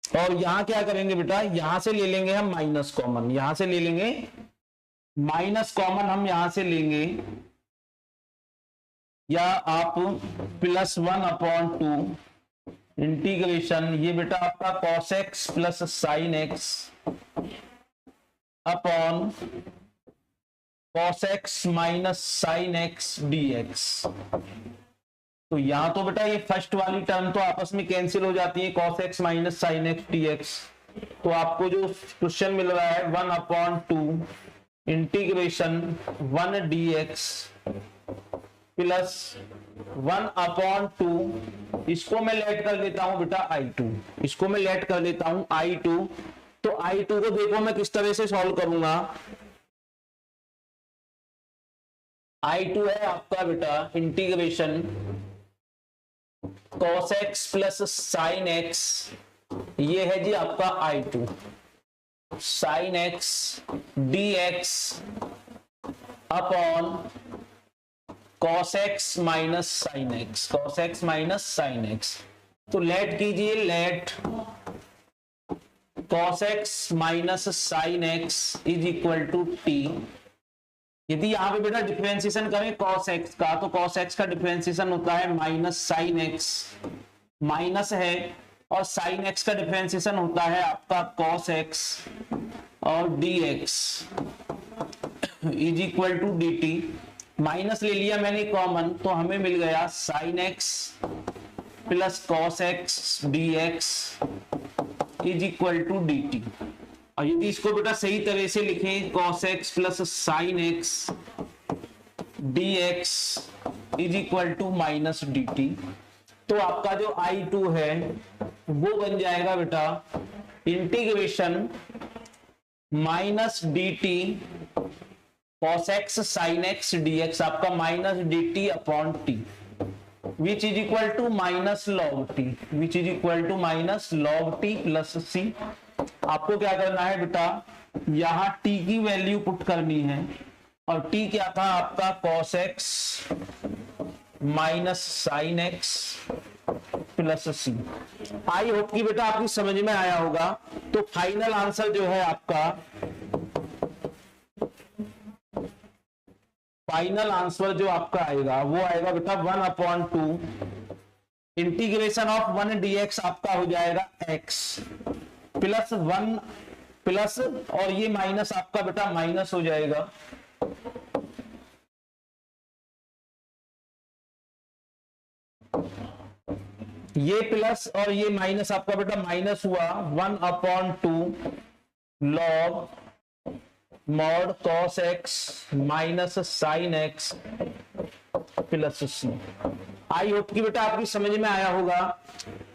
और यहां क्या करेंगे बेटा, यहां से ले लेंगे हम माइनस कॉमन, यहां से ले लेंगे माइनस कॉमन, हम यहां से लेंगे, या आप +1/2 इंटीग्रेशन, ये बेटा आपका cos x plus sin x upon cos x minus sin x dx। तो यहां तो बेटा ये फर्स्ट वाली टर्म तो आपस में कैंसिल हो जाती है, cos x minus sin x dx। तो आपको जो क्वेश्चन मिल रहा है 1/2 इंटीग्रेशन 1 dx प्लस 1/2, इसको मैं लेट कर लेता हूं बेटा I2, इसको मैं लेट कर लेता हूं I2। तो I2 को देखो मैं किस तरह से सॉल्व करूंगा। I2 है आपका बेटा integration cos x plus sin x, ये है जी आपका I2, sin x dx अपॉन cos x minus sin x, cos x minus sin x। तो लेट कीजिए, let cos x minus sin x is equal to t। यदि यहां पे बेटा डिफरेंशिएशन करें cos x का, तो cos x का डिफरेंशिएशन होता है माइनस sin x, माइनस है, और sin x का डिफरेंशिएशन होता है आपका cos x, और dx is equal to dt। Minus ले लिया मैंने कॉमन, तो हमें मिल गया sin x plus cos x dx is equal to dt। और यदि इसको बेटा सही तरह से लिखें cos x plus sin x dx is equal to minus dt, तो आपका जो I2 है वो बन जाएगा बेटा integration minus dt cos x sin x dx, आपका minus dt upon t, which is equal to minus log t, which is equal to minus log t plus c। आपको क्या करना है बेटा, यहां t की वैल्यू पुट करनी है, और t क्या था आपका cos x minus sin x plus c। I hope कि बेटा आपकी समझ में आया होगा। तो फाइनल आंसर जो है आपका, फाइनल आंसर जो आपका आएगा वो आएगा बेटा 1/2 इंटीग्रेशन ऑफ 1 dx, आपका हो जाएगा x प्लस 1 प्लस, और ये माइनस आपका बेटा माइनस हो जाएगा, ये प्लस और ये माइनस आपका बेटा माइनस हुआ 1/2 log mod cos x minus sin x plus c। I hope कि बेटा आपकी समझ में आया होगा।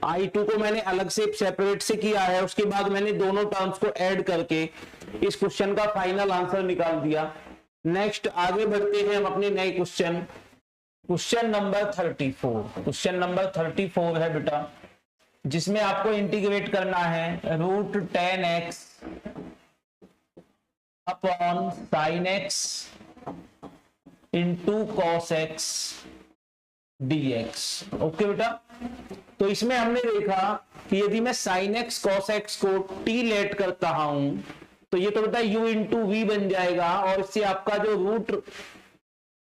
I2 को मैंने अलग से सेपरेट से किया है, उसके बाद मैंने दोनों टर्म्स को ऐड करके इस क्वेश्चन का फाइनल आंसर निकाल दिया। नेक्स्ट आगे बढ़ते हैं हम अपने नए question, question number 34। Question number 34 है बेटा, जिसमें आपको इंटीग्रेट करना है √10x upon sin x into cos x dx। Okay बेटा, तो इसमें हमने देखा कि यदि मैं sin x cos x को t लेट करता हूं, तो ये तो बेटा u इंटू v बन जाएगा, और इससे आपका जो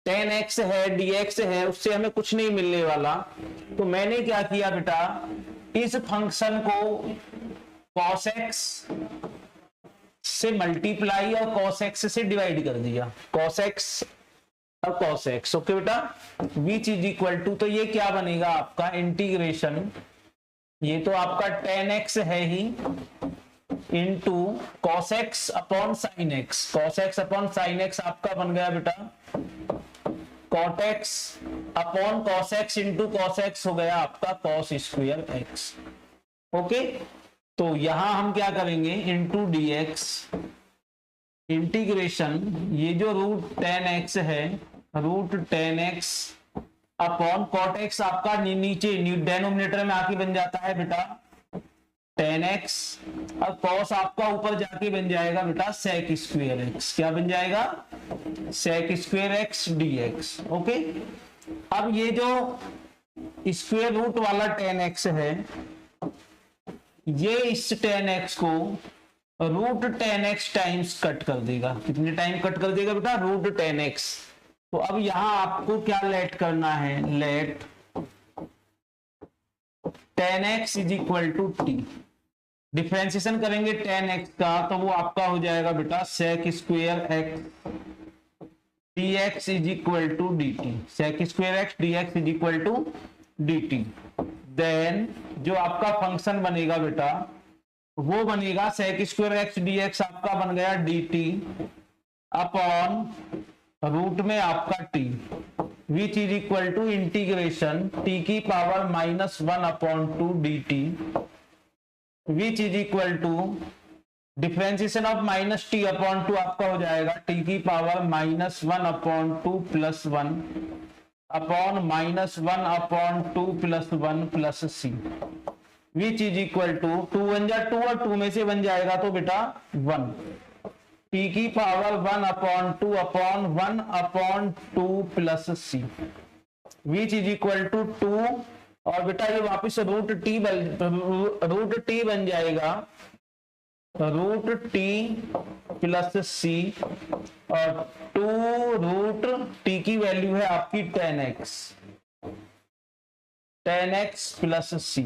√10x है dx है उससे हमें कुछ नहीं मिलने वाला। तो मैंने क्या किया बेटा, इस फंक्शन को cos x से मल्टीप्लाई और cos x से डिवाइड कर दिया, cos x और cos x। ओके बेटा, विच इज इक्वल टू, तो ये क्या बनेगा आपका इंटीग्रेशन, ये तो आपका 10x है ही into cos x upon sin x, cos x upon sin x आपका बन गया बेटा cot x upon cos x into cos x हो गया आपका cos स्क्वायर x। ओके, तो यहां हम क्या करेंगे, इंटू dx इंटीग्रेशन, ये जो √10x है √10x अपॉन cot x आपका नीचे डेनोमिनेटर में आके बन जाता है बेटा 10x, और cos आपका ऊपर जाके बन जाएगा बेटा sec स्क्वायर x। क्या बन जाएगा, sec square x dx। Okay, अब ये जो स्क्वायर रूट वाला tan x है, ये इस tan x को रूट tan x टाइम्स कट कर देगा। कितने टाइम कट कर देगा बेटा? Root tan x। तो अब यहां आपको क्या लेट करना है? Let tan x is equal to t. Differentiation करेंगे tan x का तो वो आपका हो जाएगा बेटा sec square x dx is equal to dt। sec square x dx is equal to dt। Then जो आपका फंक्शन बनेगा बेटा वो बनेगा sec स्क्वायर x dx आपका बन गया dt अपॉन रूट में आपका t, which is equal to integration t की power -1/2 dt, which is equal to differentiation of -t/2 आपका हो जाएगा t की power -1/2 + 1 upon -1/2 + 1 plus c, which is equal to 2 1 जा 2 और 2 में से बन जाएगा तो बेटा 1, t की power 1/2 upon 1/2 plus c, which is equal to 2 और बेटा ये वापस रूट टी बन जाएगा रूट टी प्लस सी, और 2 रूट टी की वैल्यू है आपकी tan x plus C.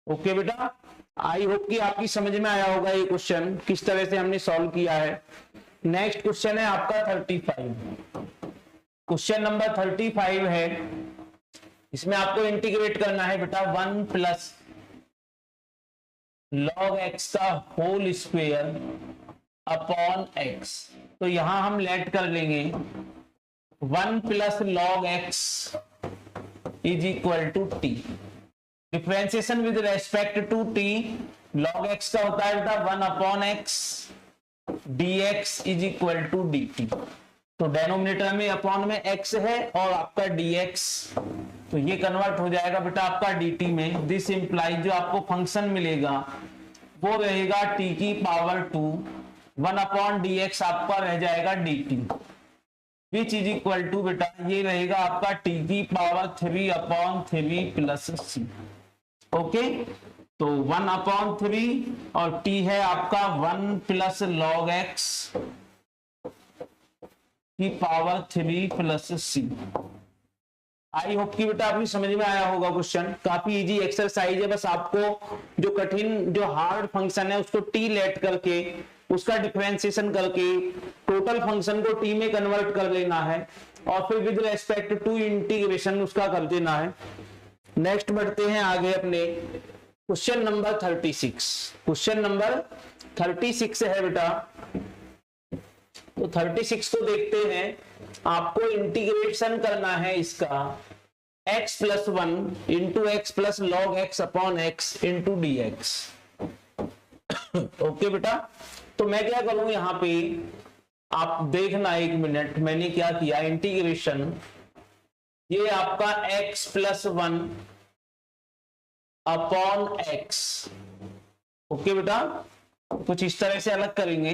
Okay बेटा, आई होप कि आपकी समझ में आया होगा ये क्वेश्चन किस तरह से हमने सॉल्व किया है। नेक्स्ट क्वेश्चन है आपका 35। क्वेश्चन नंबर 35 है, इसमें आपको इंटीग्रेट करना है बेटा 1 प्लस log x का होल स्क्वायर अपॉन x। तो यहां हम लेट कर लेंगे 1 plus log x is equal to t. Differentiation with respect to t, log x का होता है बेटा 1/x dx is equal to dt। तो डेनोमिनेटर में अपॉन में x है और आपका dx, तो ये कन्वर्ट हो जाएगा बेटा आपका dt में। दिस इंप्लाइज जो आपको फंक्शन मिलेगा वो रहेगा t की पावर 2, 1/dx आपका रह जाएगा dt, which is equal to बेटा ये रहेगा आपका t की पावर 3/3 प्लस c। ओके, तो 1/3 और t है आपका 1 प्लस log x की power 3 plus c। I hope कि बेटा आपकी समझ में आया होगा क्वेश्चन। काफी इजी एक्सरसाइज है, बस आपको जो कठिन जो हार्ड फंक्शन है उसको टी लेट करके उसका डिफरेंशिएशन करके टोटल फंक्शन को टी में कन्वर्ट कर लेना है और फिर विद रेस्पेक्ट टू इंटीग्रेशन उसका कर देना है। नेक्स्ट बढ़ते हैं आगे अपने क्वेश्चन नंबर 36। क्वेश्चन नंबर 36 है बेटा, तो 36 को देखते हैं। आपको इंटीग्रेशन करना है इसका x + 1 into x plus log x upon x into dx। Okay बेटा, तो मैं क्या करूं यहां पे, आप देखना एक मिनट मैंने क्या किया। इंटीग्रेशन ये आपका x + 1 अपॉन x। ओके बेटा, कुछ इस तरह से अलग करेंगे,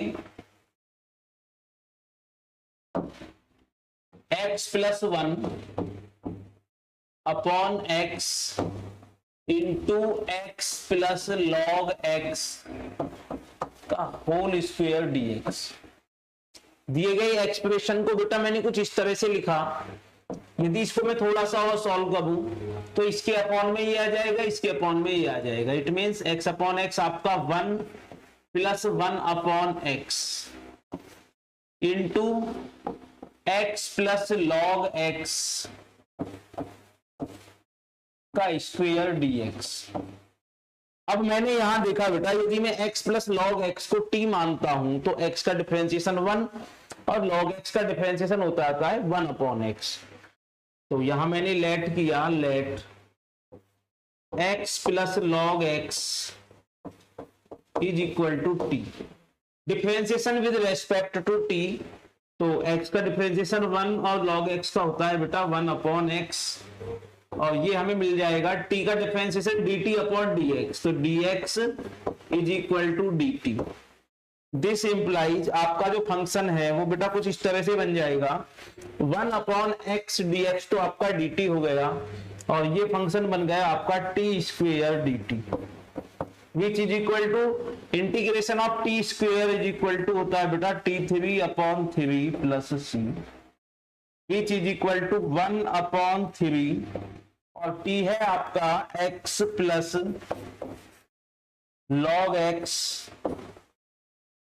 x + 1 upon x into x plus log x का होल स्क्वायर dx। दिए गए एक्सप्रेशन को बेटा मैंने कुछ इस तरह से लिखा। यदि इसको मैं थोड़ा सा और सॉल्व करूं तो इसके अपॉन में ये आ जाएगा, इसके अपॉन में ये आ जाएगा। It means x upon x आपका 1 + 1/x into x plus log x का स्क्वायर dx। अब मैंने यहां देखा बेटा, यदि मैं x प्लस log x को t मानता हूं तो x का डिफरेंशिएशन 1 और log x का डिफरेंशिएशन होता है 1/x। तो यहां मैंने लेट किया, let x plus log x is equal to t। Differentiation with respect to t, तो x का डिफरेंशिएशन 1 और log x का होता है बेटा 1/x, और ये हमें मिल जाएगा t का डिफरेंशिएशन dt अपॉन dx। तो dx is equal to dt। This implies आपका जो फंक्शन है वो बेटा कुछ इस तरह से बन जाएगा 1/x dx तो आपका dt हो गया और ये फंक्शन बन गया आपका t² dt which is equal to integration of t² is equal to होता है बेटा t3/3 plus c which is equal to 1/3 और t है आपका x प्लस log x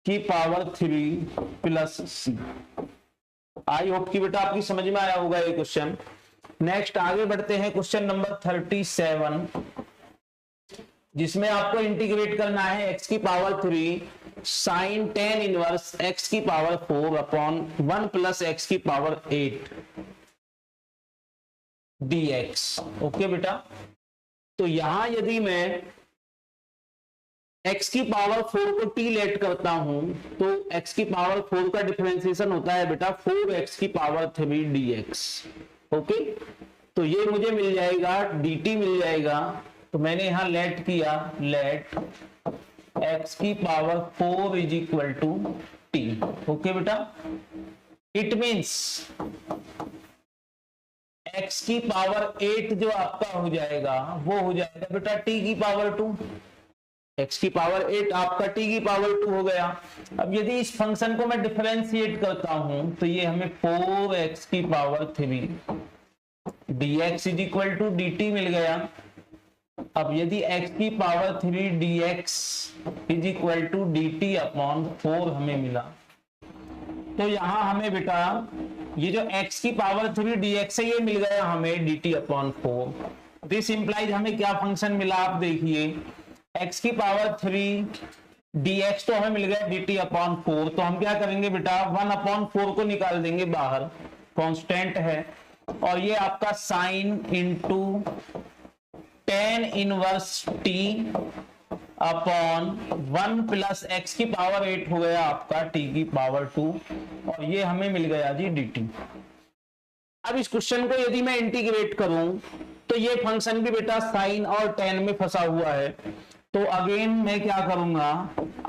की power 3 plus C. I hope कि बेटा आपकी समझ में आया होगा ये क्वेश्चन। नेक्स्ट आगे बढ़ते हैं क्वेश्चन नंबर 37 जिसमें आपको इंटीग्रेट करना है x की power 3 sine tan inverse x की पावर 4 अपॉन 1 प्लस x की पावर 8 dx। ओके बेटा, तो यहां यदि मैं x की पावर 4 को t लेट करता हूं तो x की पावर 4 का डिफरेंशिएशन होता है बेटा 4x की पावर 3 dx। ओके, तो ये मुझे मिल जाएगा dt मिल जाएगा, तो मैंने यहां लेट किया, लेट x की power 4 is equal to t। Okay बेटा, इट मींस x की पावर 8 जो आपका हो जाएगा वो हो जाएगा बेटा t की पावर 2। x की पावर 8 आपका t की पावर 2 हो गया। अब यदि इस फंक्शन को मैं डिफरेंशिएट करता हूं तो ये हमें 4x की power 3 dx is equal to dt मिल गया। अब यदि x की power 3 dx is equal to dt upon 4 हमें मिला, तो यहां हमें बेटा ये जो x की पावर 3 dx है ये मिल गया हमें dt अपॉन 4। दिस इंप्लाइज हमें क्या फंक्शन मिला आप देखिए, x की पावर 3 dx तो हमें मिल गया dt अपॉन 4। तो हम क्या करेंगे बेटा 1/4 को निकाल देंगे बाहर, कांस्टेंट है, और ये आपका sine into tan inverse t upon 1 plus x की पावर 8 हो गया आपका t की पावर 2 और ये हमें मिल गया जी dt। अब इस क्वेश्चन को यदि मैं इंटीग्रेट करूं तो ये फंक्शन भी बेटा साइन और tan में फंसा हुआ है, तो अगेन मैं क्या करूंगा,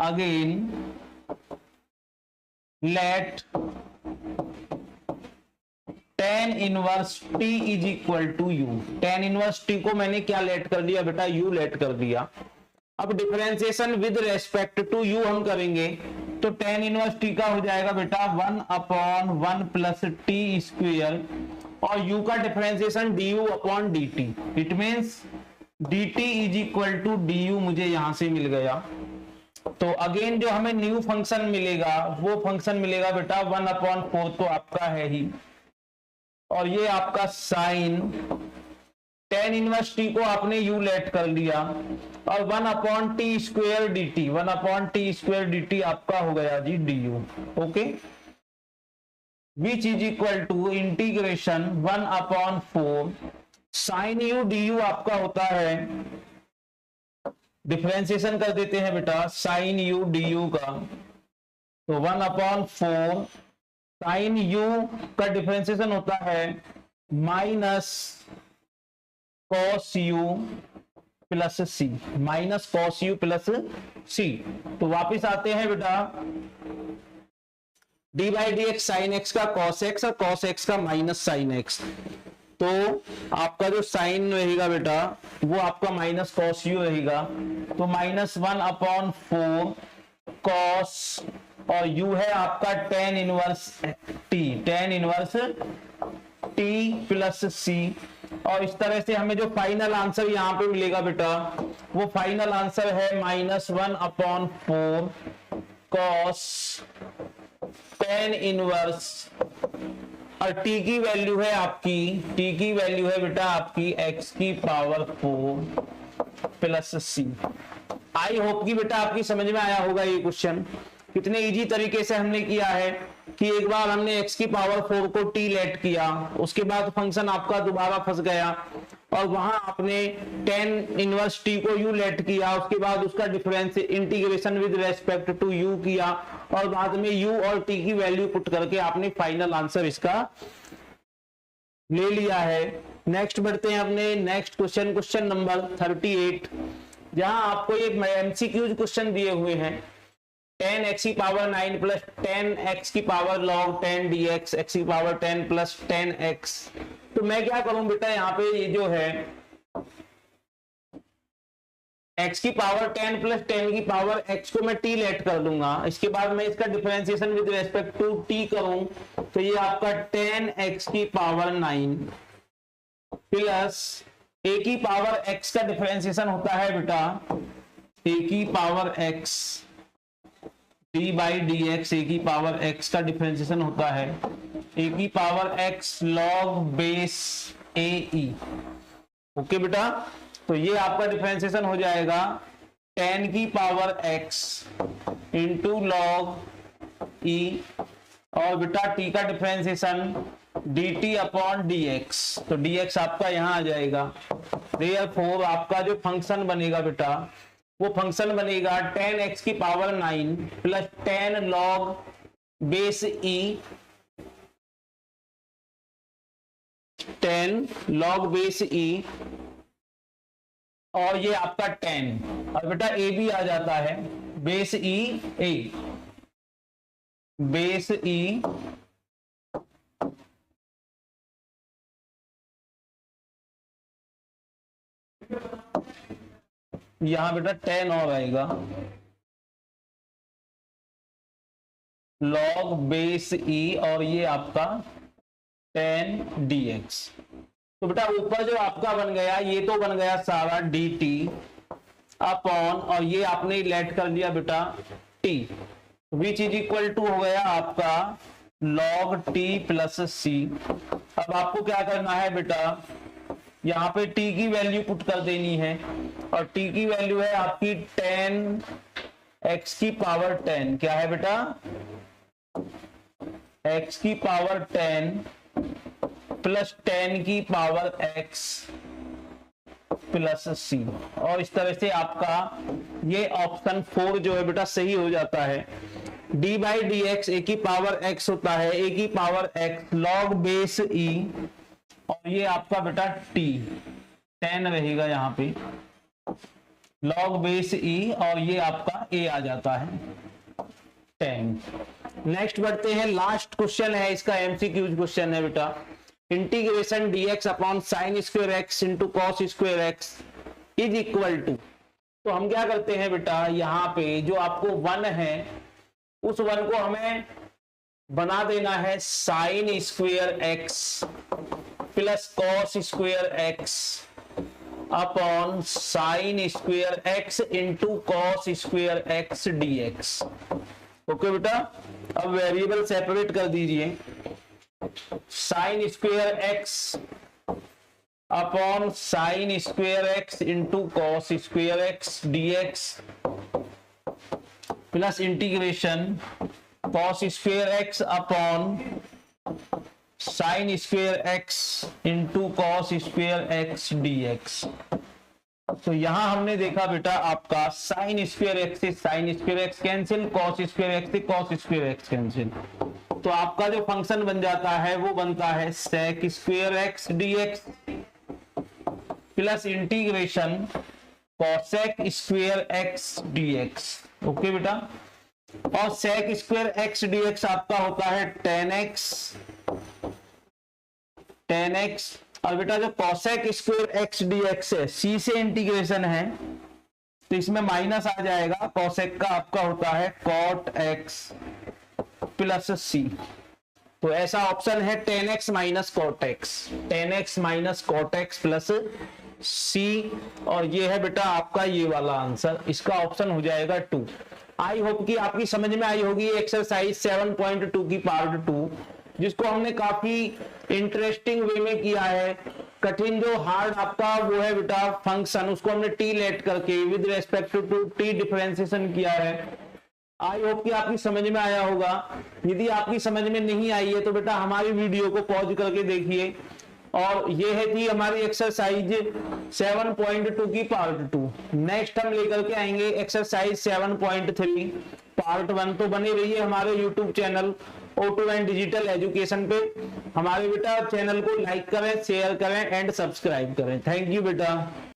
again let tan inverse t is equal to u। tan inverse t को मैंने क्या लेट कर दिया बेटा, u लेट कर दिया। अब differentiation with respect to u हम करेंगे तो tan इनवर्स t का हो जाएगा बेटा 1/1 प्लस t स्क्वायर और u का differentiation du upon dt। It means dt is equal to du मुझे यहां से मिल गया। तो अगेन जो हमें न्यू फंक्शन मिलेगा वो फंक्शन मिलेगा बेटा 1/4 तो आपका है ही, और ये आपका साइन tan इनवर्स t को आपने u लेट कर लिया और 1/t² dt, 1/t² dt आपका हो गया जी du। Okay, which is equal to integration 1/4 sine u du आपका होता है, डिफरेंशिएशन कर देते हैं बेटा साइन u du का, तो 1/4 साइन u का डिफरेंशिएशन होता है माइनस कॉस u प्लस सी, माइनस कॉस u प्लस सी। तो वापिस आते हैं बेटा D by d x sign x का कॉस एक्स और कॉस एक्स का माइनस साइन एक्स, तो आपका जो साइन रहेगा बेटा वो आपका माइनस कॉस u रहेगा, तो -1/4 कॉस और u है आपका tan inverse t, tan inverse t plus c। और इस तरह से हमें जो फाइनल आंसर यहाँ पे मिलेगा बेटा वो फाइनल आंसर है -1/4 कॉस tan इनवर्स, और t की वैल्यू है आपकी, t की वैल्यू है बेटा आपकी x की power 4 plus c। I hope कि बेटा आपकी समझ में आया होगा ये क्वेश्चन। कितने इजी तरीके से हमने किया है कि एक बार हमने x की पावर 4 को t लेट किया, उसके बाद फंक्शन आपका दोबारा फंस गया और वहां आपने tan इनवर्स t को u लेट किया, उसके बाद उसका difference integration with respect to u किया और बाद में u और t की वैल्यू पुट करके आपने फाइनल आंसर इसका ले लिया है। नेक्स्ट बढ़ते हैं अपने नेक्स्ट क्वेश्चन, क्वेश्चन नंबर 38, जहां आपको ये एमसीक्यूज क्वेश्चन दिए हुए हैं। 10x की पावर 9 प्लस 10x की पावर log 10 dx x की पावर 10 प्लस 10x। तो मैं क्या करूं बेटा, यहाँ पे ये जो है x की पावर 10 प्लस 10 की पावर x को मैं t लेट कर दूंगा। इसके बाद मैं इसका differentiation with respect to t करूं तो ये आपका 10x की पावर 9 प्लस a की पावर x का डिफरेंशिएशन होता है बेटा a की power x d by d x, a की पावर x का डिफरेंशिएशन होता है a की power x log base a e. Okay बेटा, तो ये आपका डिफरेंशिएशन हो जाएगा 10 की power x into log e, और बेटा t का डिफरेंशिएशन dt अपॉन dx, तो dx आपका यहां आ जाएगा। देयरफॉर आपका जो फंक्शन बनेगा बेटा वो फंक्शन बनेगा 10x की पावर 9 प्लस 10 लॉग बेस ई, 10 लॉग बेस ई, और ये आपका 10, और बेटा ए भी आ जाता है बेस ई ए, बेस ई यहां बेटा 10 और आएगा लॉग बेस ई, और ये आपका 10 dx। तो बेटा ऊपर जो आपका बन गया ये तो बन गया सारा dt अपॉन, और ये आपने लेट कर दिया बेटा t, which is equal to हो गया आपका log t प्लस c। अब आपको क्या करना है बेटा, यहाँ पे t की वैल्यू पुट कर देनी है, और t की वैल्यू है आपकी 10x की पावर 10, क्या है बेटा x की पावर 10 प्लस 10 की पावर x प्लस c, और इस तरह से आपका ये ऑप्शन 4 जो है बेटा सही हो जाता है। d by d x a की पावर x होता है a की power x log base e, और ये आपका बेटा t 10 रहेगा यहाँ पे log बेस e, और ये आपका a आ जाता है 10। नेक्स्ट बढ़ते हैं, लास्ट क्वेश्चन है इसका, एमसीक्यूज क्वेश्चन है बेटा। Integration dx upon sine square x into cos square x is equal to, तो हम क्या करते हैं बेटा, यहाँ पे जो आपको 1 है उस 1 को हमें बना देना है sign square x plus cos square x upon sine square x into cos square x dx। Okay बेटा, अब वेरिएबल सेपरेट कर दीजिए, sign square x upon sine square x into cos square x dx plus integration cos square x upon sine square x into cos square x dx। तो यहां हमने देखा बेटा आपका साइन स्क्वायर एक्स से sign square x cancel, cos square x से कॉस स्क्वायर एक्स कैंसिल, तो आपका जो फंक्शन बन जाता है वो बनता है sec square x dx plus integration cosec square x dx। Okay बेटा, और सेक स्क्वायर एक्स dx आपका होता है 10x, और बेटा जो कॉसेक स्क्वायर एक्स dx है c से इंटीग्रेशन है तो इसमें माइनस आ जाएगा, कॉसेक का आपका होता है cot x प्लस c। तो ऐसा ऑप्शन है 10x minus cot x, 10x minus cot x plus c, और ये है बेटा आपका ये वाला आंसर, इसका ऑप्शन हो जाएगा 2। आई होप कि आपकी समझ में आई होगी एक्सरसाइज 7.2 की पार्ट 2, जिसको हमने काफी इंटरेस्टिंग वे में किया है। कठिन जो हार्ड आपका वो है बेटा फंक्शन, उसको हमने टी लेट करके with respect to t differentiation किया है। आई होप कि आपकी समझ में आया होगा। यदि आपकी समझ में नहीं आई है तो बेटा हमारी वीडियो को पॉज करके देखिए। और ये है थी हमारी एक्सरसाइज 7.2 की पार्ट 2। नेक्स्ट हम लेकर के आएंगे एक्सरसाइज 7.3 पार्ट 1। तो बने रहिए हमारे YouTube channel O2N digital education पे। हमारे बेटा चैनल को लाइक करें, शेयर करें एंड सब्सक्राइब करें। थैंक यू बेटा।